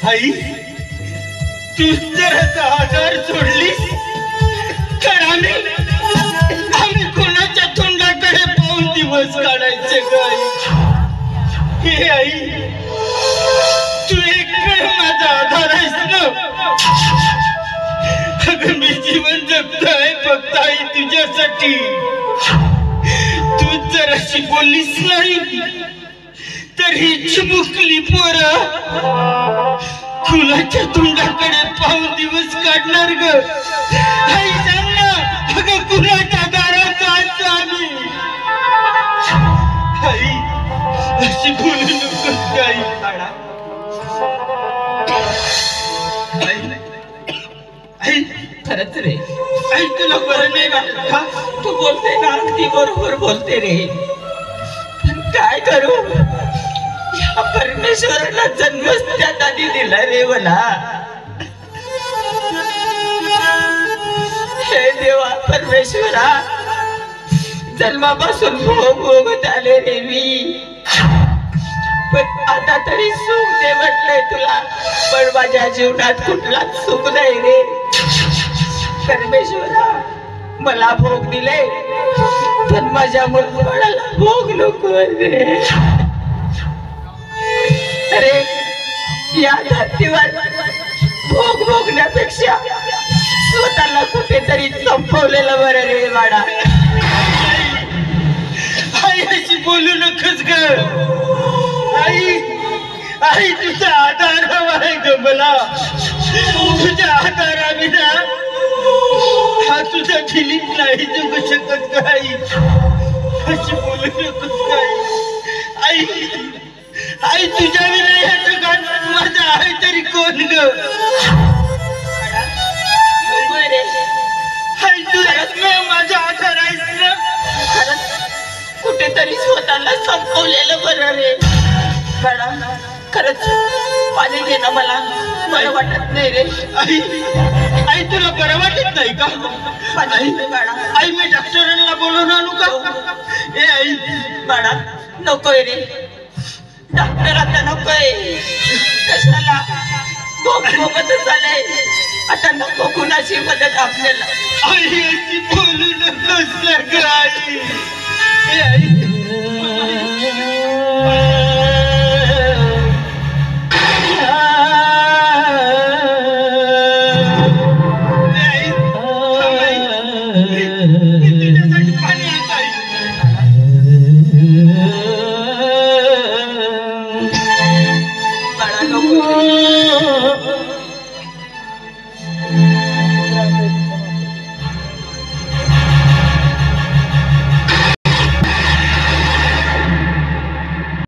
आई तू जर 10,000 सोडलीस तर आम्ही कोणाच्या तोंडाकडे पाहून दिवस काढायचे काय? हे आई तू एकच माझा आधार आहेस ना. अगं मी जीवन जगतोय फक्त आई तुझ्यासाठी. तू जर अशी बोललीस नाही तर ही चिमुकली पोरं कुणाच्या तोंडाकडे पाहून दिवस काढणार ग? आई सांग ना, अगं कुणाच्या दारात जायचं आम्ही? आई अशी बोलू नकोस आई. आई खरंच रे, आई तुला बरं नाही वाटत का? तू बोलते ना अगदी बरोबर बोलते रे. पण काय करू, या परमेश्वराला जन्मच त्यात आधी दिला रे मला. हे देवा परमेश्वरा, जन्मापासून भोग भोगत आले रे मी. पण आता तरी सुख दे म्हटलंय तुला, पण माझ्या जीवनात कुठलाच सुख नाही रे परमेश्वरा. मला भोग दिले पण माझ्या मुलबाळाला भोग नको रे. अरे या धर्तीवर भोग भोगण्यापेक्षा स्वतःला कुठेतरी संपवलेलं बरं रे वाडा. आई अशी बोलू नकोस ग. आई आई तुझा आधार हवा आहे ग मला. तुझ्या आधाराविना हा तुझा दिलीप नाही जगू शकत ग. आई अशी बोलू नकोस ग. आई आई तुझ्या विना या जगात माझा आहे तरी कोण ग? आई तू माझा आधार आहेस ना. कुठेतरी स्वतःला संपवलेलं बरं रे मॅडम. खरंच पाणी घे ना, मला बरं वाटत नाही रे. आई आई तुला बरं वाटत नाही का? पाणी मॅडम. आई मी डॉक्टरांना बोलवून आणू का? ए आई मॅडम नकोय रे, डॉक्टर आता नकोय. कशाला भोग भोगतच आलंय आता, नको कुणाची मदत आपल्याला. आई अशी बोलू नकोस ना ग आई. ए आई